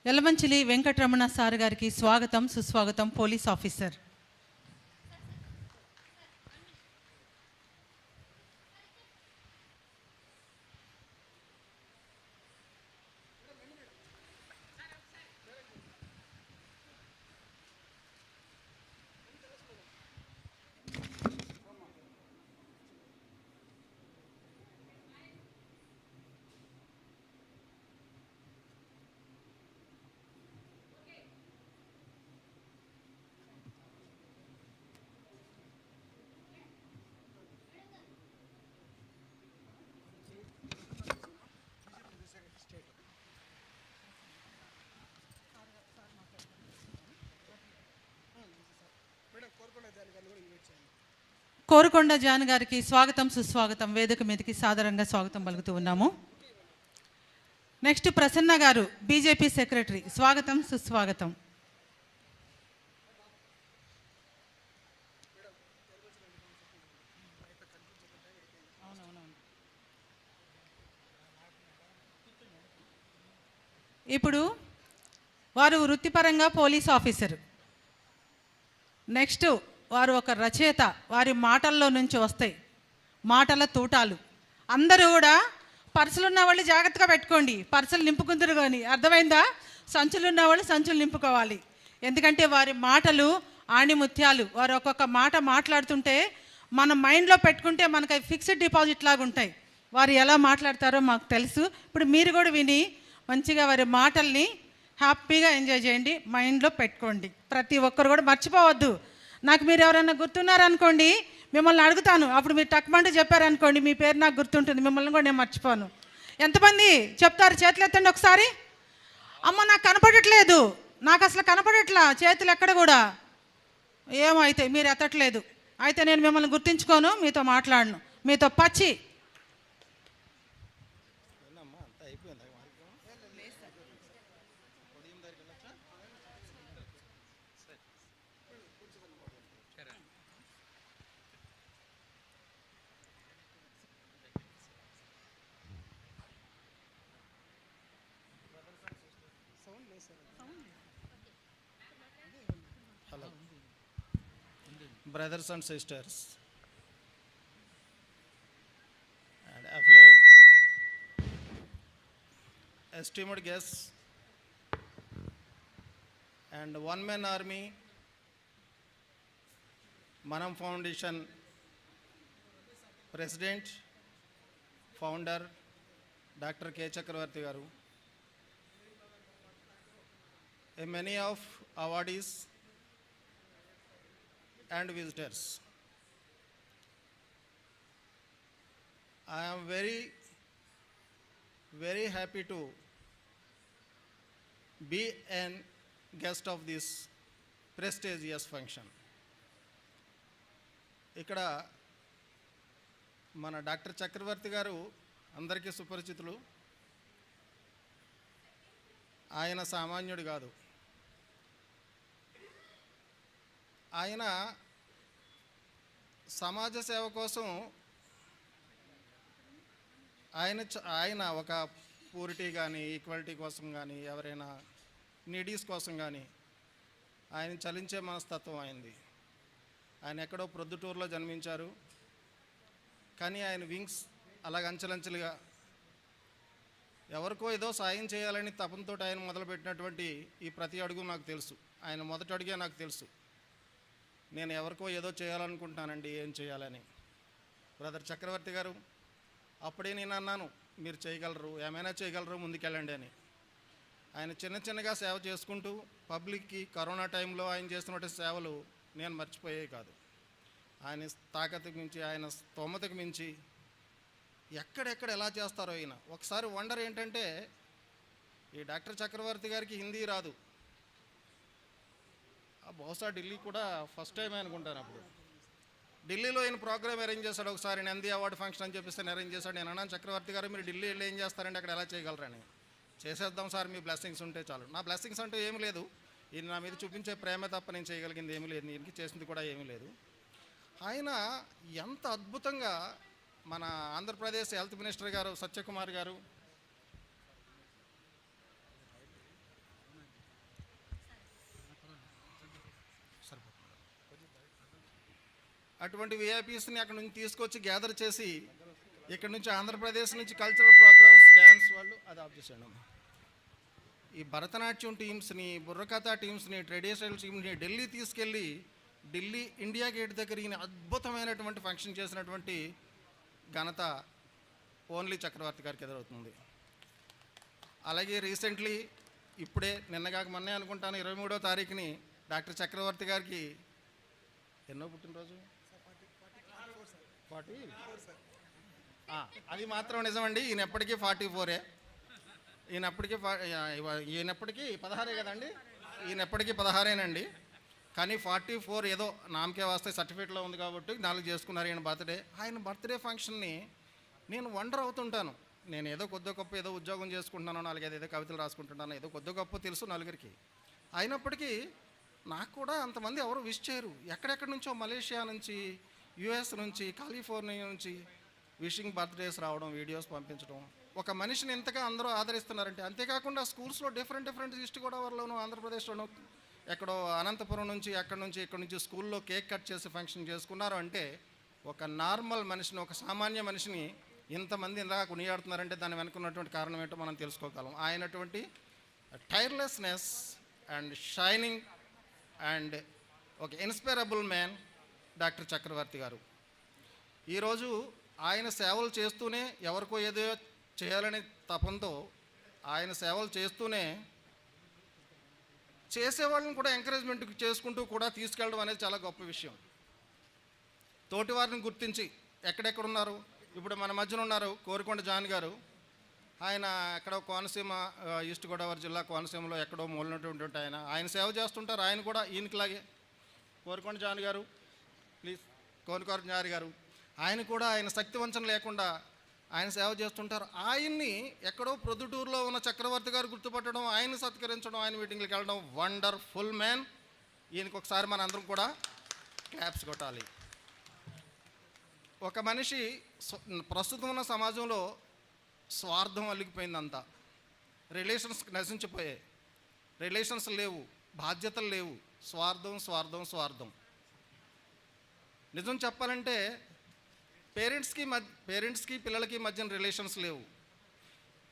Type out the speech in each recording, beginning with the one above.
Yalamanchili Venkataramana sir గారికి స్వాగతం, సుస్వాగతం. Police officer. కోరుకొండ జాన్ గారికి స్వాగతం, సుస్వాగతం. వేదిక మీదకి సాదరంగా స్వాగతం పలుకుతూ ఉన్నాము. నెక్స్ట్ ప్రసన్న గారు, బీజేపీ సెక్రటరీ. స్వాగతం, సుస్వాగతం. ఇప్పుడు వారు వృత్తిపరంగా పోలీస్ ఆఫీసర్. నెక్స్ట్ వారు ఒక రచయిత. వారి మాటల్లో నుంచి వస్తాయి మాటల తూటాలు. అందరూ కూడా పర్సులు ఉన్న వాళ్ళు జాగ్రత్తగా పెట్టుకోండి, పర్సులు నింపుకుందరు. కానీ అర్థమైందా? సంచులు ఉన్న వాళ్ళు సంచులు నింపుకోవాలి. ఎందుకంటే వారి మాటలు ఆణిముత్యాలు. వారు ఒక్కొక్క మాట మాట్లాడుతుంటే మన మైండ్లో పెట్టుకుంటే మనకు అవి ఫిక్స్డ్ డిపాజిట్ లాగా ఉంటాయి. వారు ఎలా మాట్లాడతారో మాకు తెలుసు. ఇప్పుడు మీరు కూడా విని మంచిగా వారి మాటల్ని హ్యాపీగా ఎంజాయ్ చేయండి, మైండ్లో పెట్టుకోండి. ప్రతి ఒక్కరు కూడా మర్చిపోవద్దు. నాకు మీరు ఎవరైనా గుర్తున్నారనుకోండి, మిమ్మల్ని అడుగుతాను. అప్పుడు మీరు టక్మంటూ చెప్పారనుకోండి, మీ పేరు నాకు గుర్తుంటుంది, మిమ్మల్ని కూడా నేను మర్చిపోను. ఎంతమంది చెప్తారు? చేతులు ఎత్తండి ఒకసారి. అమ్మ నాకు కనపడట్లేదు, నాకు అసలు కనపడట్లా చేతులు ఎక్కడ కూడా. ఏమో అయితే మీరు ఎత్తట్లేదు, అయితే నేను మిమ్మల్ని గుర్తించుకోను, మీతో మాట్లాడను, మీతో పచ్చి. Hello, brothers and sisters, and affiliate, esteemed guests, and one-man army, Manam Foundation President, Founder, Dr. K. Chakravarti garu, many of awardees and visitors. I am very happy to be a guest of this prestigious function. ఇక్కడ మన doctor చక్రవర్తి గారు అందరికీ సుపరిచితులు. ఆయన సామాన్యుడు కాదు. ఆయన సమాజ సేవ కోసం ఆయన ఒక పూరిటీ కానీ ఈక్వాలిటీ కోసం కానీ ఎవరైనా నీడీస్ కోసం కానీ ఆయన చలించే మనస్తత్వం అయింది. ఆయన ఎక్కడో ప్రొద్దుటూరులో జన్మించారు, కానీ ఆయన వింగ్స్ అలాగ అంచెలంచెలుగా ఎవరికో ఏదో సాయం చేయాలని తపంతో ఆయన మొదలుపెట్టినటువంటి ఈ ప్రతి అడుగు నాకు తెలుసు. ఆయన మొదటి అడుగే నాకు తెలుసు. నేను ఎవరికో ఏదో చేయాలనుకుంటున్నానండి, ఏం చేయాలని. బ్రదర్ చక్రవర్తి గారు అప్పుడే నేను అన్నాను, మీరు చేయగలరు, ఏమైనా చేయగలరు, ముందుకెళ్ళండి అని. ఆయన చిన్నగా సేవ చేసుకుంటూ పబ్లిక్కి కరోనా టైంలో ఆయన చేస్తున్నటువంటి సేవలు నేను మర్చిపోయే కాదు. ఆయన తాకత్తుకు మించి, ఆయన స్తోమతకు మించి ఎక్కడెక్కడ ఎలా చేస్తారో ఆయన. ఒకసారి వండర్ ఏంటంటే, ఈ డాక్టర్ చక్రవర్తి గారికి హిందీ రాదు. బహుశా ఢిల్లీ కూడా ఫస్ట్ టైం అనుకుంటాను. అప్పుడు ఢిల్లీలో ఈయన ప్రోగ్రామ్ అరేంజ్ చేశాడు ఒకసారి, నంది అవార్డు ఫంక్షన్ అని చెప్పేసి అరేంజ్ చేశాడు. నేను అన్నాను, చక్రవర్తి గారు మీరు ఢిల్లీ వెళ్ళి ఏం చేస్తారంటే అక్కడ ఎలా చేయగలరని. చేసేద్దాం సార్, మీ బ్లెస్సింగ్స్ ఉంటే చాలు. నా బ్లెస్సింగ్స్ అంటూ ఏమీ లేదు, ఈయన నా మీద చూపించే ప్రేమ తప్ప నేను చేయగలిగింది ఏమీ లేదు, ఈయనకి చేసింది కూడా ఏమీ లేదు. ఆయన ఎంత అద్భుతంగా మన ఆంధ్రప్రదేశ్ హెల్త్ మినిస్టర్ గారు సత్యకుమార్ గారు అటువంటి విఐపీస్ని అక్కడ నుంచి తీసుకొచ్చి గ్యాదర్ చేసి ఇక్కడ నుంచి ఆంధ్రప్రదేశ్ నుంచి కల్చరల్ ప్రోగ్రామ్స్ డ్యాన్స్ వాళ్ళు అది ఆఫ్ చేశాను. ఈ భరతనాట్యం టీమ్స్ని, బుర్రకథ టీమ్స్ని, ట్రెడిషనల్ టీమ్స్ని ఢిల్లీ తీసుకెళ్ళి ఢిల్లీ ఇండియా గేట్ దగ్గర ఈయన అద్భుతమైనటువంటి ఫంక్షన్ చేసినటువంటి ఘనత ఓన్లీ చక్రవర్తి గారికి ఎదురవుతుంది. అలాగే రీసెంట్లీ ఇప్పుడే నిన్నగాక మొన్నే అనుకుంటాను 23వ తారీఖుని డాక్టర్ చక్రవర్తి గారికి ఎన్నో పుట్టినరోజు 40 అది మాత్రం నిజమండి. ఈయన ఎప్పటికీ 44. ఈయనప్పటికీ 16 కదండి. ఈయన ఎప్పటికీ 16 కానీ 44 ఏదో నామకే వాస్తే సర్టిఫికేట్లో ఉంది కాబట్టి 4 చేసుకున్నారు ఈయన బర్త్డే. ఆయన బర్త్డే ఫంక్షన్ని నేను వండర్ అవుతుంటాను. నేను ఏదో కొద్ది గొప్ప ఏదో ఉద్యోగం చేసుకుంటున్నాను, 4-5 ఏదో కవితలు రాసుకుంటున్నాను, ఏదో కొద్ది గొప్ప తెలుసు నలుగురికి. అయినప్పటికీ నాకు కూడా అంతమంది ఎవరు విష్ చేయరు. ఎక్కడెక్కడి నుంచో మలేషియా నుంచి, యుఎస్ నుంచి, కాలిఫోర్నియా నుంచి విషింగ్ బర్త్డేస్ రావడం, వీడియోస్ పంపించడం. ఒక మనిషిని ఎంతగా అందరూ ఆదరిస్తున్నారంటే, అంతేకాకుండా స్కూల్స్లో డిఫరెంట్ ఈస్ట్ గోదావరిలోను, ఆంధ్రప్రదేశ్లోను, ఎక్కడో అనంతపురం నుంచి, అక్కడి నుంచి, ఇక్కడ నుంచి స్కూల్లో కేక్ కట్ చేసి ఫంక్షన్ చేసుకున్నారు అంటే ఒక నార్మల్ మనిషిని, ఒక సామాన్య మనిషిని ఇంతమంది ఇందాక కొనియాడుతున్నారంటే దాని వెనుక ఉన్నటువంటి కారణం ఏంటో మనం తెలుసుకోగలం. ఆయనటువంటి టైర్లెస్నెస్ అండ్ షైనింగ్ అండ్ ఒక ఇన్స్పైరబుల్ మ్యాన్ డాక్టర్ చక్రవర్తి గారు. ఈరోజు ఆయన సేవలు చేస్తూనే, ఎవరికో ఏదో చేయాలనే తపంతో ఆయన సేవలు చేస్తూనే చేసేవాళ్ళని కూడా ఎంకరేజ్మెంట్ చేసుకుంటూ కూడా తీసుకెళ్ళడం అనేది చాలా గొప్ప విషయం. తోటి వారిని గుర్తించి ఎక్కడెక్కడ ఉన్నారు, ఇప్పుడు మన మధ్యన ఉన్నారు కోరికొండ జాన్ గారు. ఆయన ఎక్కడో కోనసీమ, ఈస్ట్ గోదావరి జిల్లా కోనసీమలో ఎక్కడో మూలనటువంటి ఆయన సేవ చేస్తుంటారు. ఆయన కూడా ఈయనకిలాగే కోరికొండ జాన్ గారు, ప్లీజ్ కోరికొండ జాన్ గారు, ఆయన కూడా ఆయన శక్తి వంచన లేకుండా ఆయన సేవ చేస్తుంటారు. ఆయన్ని ఎక్కడో ప్రొద్దుటూరులో ఉన్న చక్రవర్తి గారు గుర్తుపట్టడం, ఆయన్ని సత్కరించడం, ఆయన మీటింగ్లకు వెళ్ళడం, వండర్ఫుల్ మ్యాన్. ఈయనకి ఒకసారి మన అందరం కూడా క్లాప్స్ కొట్టాలి. ఒక మనిషి ప్రస్తుతం ఉన్న సమాజంలో స్వార్థం అల్లికిపోయిందంతా. రిలేషన్స్ నశించిపోయాయి, రిలేషన్స్ లేవు, బాధ్యతలు లేవు, స్వార్థం స్వార్థం స్వార్థం. నిజం చెప్పాలంటే పేరెంట్స్కి పిల్లలకి మధ్యన రిలేషన్స్ లేవు.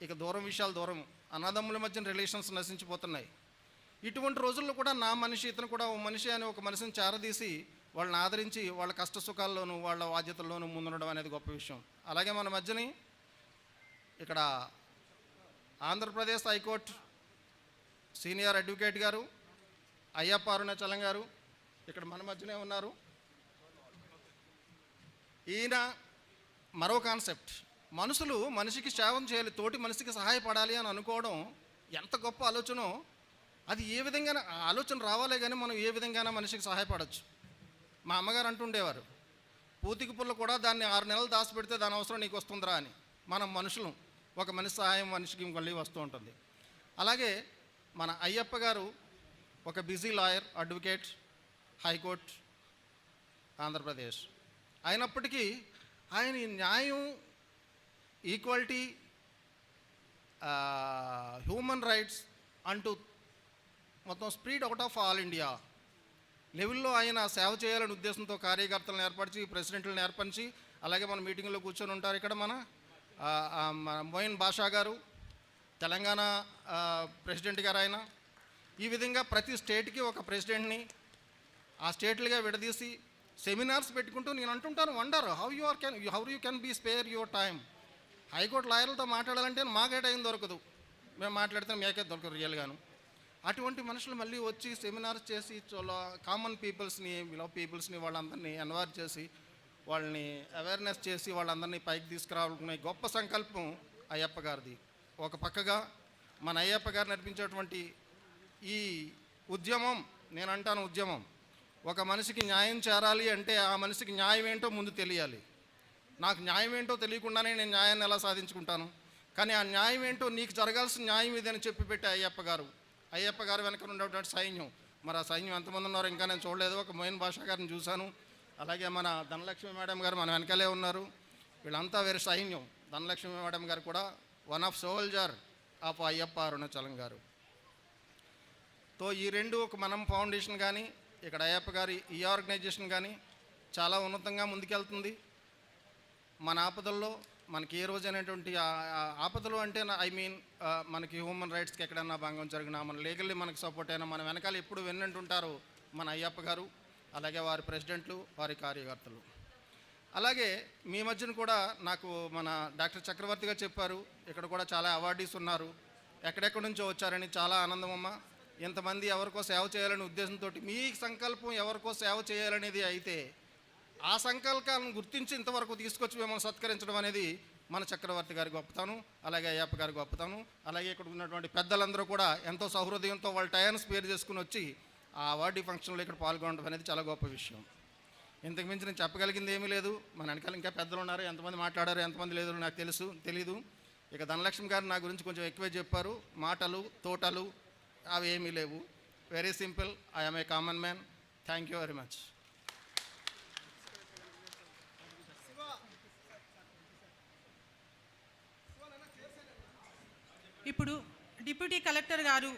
ఇక దూరం విషయాలు దూరం, అన్నదమ్ముల మధ్యన రిలేషన్స్ నశించిపోతున్నాయి. ఇటువంటి రోజుల్లో కూడా నా మనిషి, ఇతను కూడా ఓ మనిషి అని ఒక మనిషిని చేరదీసి వాళ్ళని ఆదరించి వాళ్ళ కష్ట సుఖాల్లోనూ వాళ్ళ బాధ్యతల్లోనూ ముందుండడం అనేది గొప్ప విషయం. అలాగే మన మధ్యని ఇక్కడ ఆంధ్రప్రదేశ్ హైకోర్టు సీనియర్ అడ్వకేట్ గారు అయ్యప్ప అరుణాచలం గారు ఇక్కడ మన మధ్యనే ఉన్నారు. ఈయన మరో కాన్సెప్ట్, మనిషికి సేవం చేయాలి, తోటి మనిషికి సహాయపడాలి అని అనుకోవడం ఎంత గొప్ప ఆలోచనో. అది ఏ విధంగా ఆలోచన రావాలే కానీ మనం ఏ విధంగానే మనిషికి సహాయపడవచ్చు. మా అమ్మగారు అంటుండేవారు, పూతికి పుల్ల కూడా దాన్ని 6 నెలలు దాచిపెడితే దాని అవసరం నీకు వస్తుందిరా అని. మనం మనుషులు, ఒక మనిషి సహాయం మనిషికి మళ్ళీ వస్తూ ఉంటుంది. అలాగే మన అయ్యప్ప గారు ఒక busy lawyer, advocate, high court Andhra Pradesh. అయినప్పటికీ ఆయన న్యాయం, ఈక్వాలిటీ, హ్యూమన్ రైట్స్ అంటూ మొత్తం స్ప్రీడ్ అవుట్ ఆఫ్ ఆల్ ఇండియా లెవెల్లో ఆయన సేవ చేయాలనే ఉద్దేశంతో కార్యకర్తలను ఏర్పరిచి, ప్రెసిడెంట్లను ఏర్పరిచి, అలాగే మన మీటింగ్లో కూర్చొని ఉంటారు ఇక్కడ మన మోయిన్ బాషా గారు, తెలంగాణ ప్రెసిడెంట్ గారు ఆయన. ఈ విధంగా ప్రతి స్టేట్కి ఒక ప్రెసిడెంట్ని ఆ స్టేట్లుగా విడదీసి సెమినార్స్ పెట్టుకుంటూ నేను అంటుంటాను, wonder how you can be spare your time. High court లాయర్లతో మాట్లాడాలంటే మాకే టైం దొరకదు, మేము మాట్లాడితే మేకే దొరకదు రియల్గాను. అటువంటి మనుషులు మళ్ళీ వచ్చి సెమినార్స్ చేసి కామన్ పీపుల్స్ని, బిలో పీపుల్స్ని వాళ్ళందరినీ ఎన్వైర్ చేసి వాళ్ళని అవేర్నెస్ చేసి వాళ్ళందరినీ పైకి తీసుకురావాలనుకునే గొప్ప సంకల్పం అయ్యప్ప గారిది. ఒక పక్కగా మన అయ్యప్ప గారు నడిపించేటువంటి ఈ ఉద్యమం, నేను అంటాను ఉద్యమం, ఒక మనిషికి న్యాయం చేరాలి అంటే ఆ మనిషికి న్యాయం ఏంటో ముందు తెలియాలి. నాకు న్యాయం ఏంటో తెలియకుండానే నేను న్యాయాన్ని ఎలా సాధించుకుంటాను? కానీ ఆ న్యాయం ఏంటో, నీకు జరగాల్సిన న్యాయం ఇదని చెప్పి పెట్టే అయ్యప్ప గారు వెనక ఉన్నటువంటి సైన్యం. మరి ఆ సైన్యం ఎంతమంది ఉన్నారో ఇంకా నేను చూడలేదు. ఒక మోయిన్ బాషా గారిని చూశాను, అలాగే మన ధనలక్ష్మి మేడం గారు మన వెనకాలే ఉన్నారు. వీళ్ళంతా వేరే సైన్యం. ధనలక్ష్మి మేడం గారు కూడా one of soldier of Ayyappa Arunachalam గారు. తో ఈ రెండు, ఒక మనం ఫౌండేషన్ కానీ, ఇక్కడ అయ్యప్ప గారి ఈ ఆర్గనైజేషన్ కానీ, చాలా ఉన్నతంగా ముందుకెళ్తుంది. మన ఆపదల్లో మనకి ఏ రోజు అనేటువంటి ఆపదలు అంటే ఐ మీన్ మనకి హ్యూమన్ రైట్స్కి ఎక్కడన్నా భంగం జరిగినా, మన లీగల్లీ మనకి సపోర్ట్ అయినా, మన వెనకాల ఎప్పుడు వెన్నంటుంటారు మన అయ్యప్ప గారు, అలాగే వారి ప్రెసిడెంట్లు, వారి కార్యకర్తలు. అలాగే మీ మధ్యన కూడా నాకు మన డాక్టర్ చక్రవర్తి గారు చెప్పారు, ఇక్కడ కూడా చాలా అవార్డీస్ ఉన్నారు, ఎక్కడెక్కడి నుంచో వచ్చారని. చాలా ఆనందం అమ్మ. ఇంతమంది ఎవరికో సేవ చేయాలనే ఉద్దేశంతో మీ సంకల్పం ఎవరికో సేవ చేయాలనేది అయితే, ఆ సంకల్పాలను గుర్తించి ఇంతవరకు తీసుకొచ్చి మిమ్మల్ని సత్కరించడం అనేది మన చక్రవర్తి గారి గొప్పతనం, అలాగే అయ్యప్ప గారి గొప్పతనం. అలాగే ఇక్కడ ఉన్నటువంటి పెద్దలందరూ కూడా ఎంతో సహృదయంతో వాళ్ళ టైంని స్పేర్ చేసుకుని వచ్చి ఆ అవార్డీ ఫంక్షన్లో ఇక్కడ పాల్గొనడం అనేది చాలా గొప్ప విషయం. ఇంతకు మించి నేను చెప్పగలిగింది ఏమీ లేదు. మన వెనకాల ఇంకా పెద్దలు ఉన్నారు, ఎంతమంది మాట్లాడారు ఎంతమంది లేదు నాకు తెలీదు. ఇక ధనలక్ష్మి గారు నా గురించి కొంచెం ఎక్కువే చెప్పారు. మాటలు తోటలు అవి ఏమీ లేవు. Very simple. I am a common man. Thank you very much. ఇప్పుడు డిప్యూటీ కలెక్టర్ గారు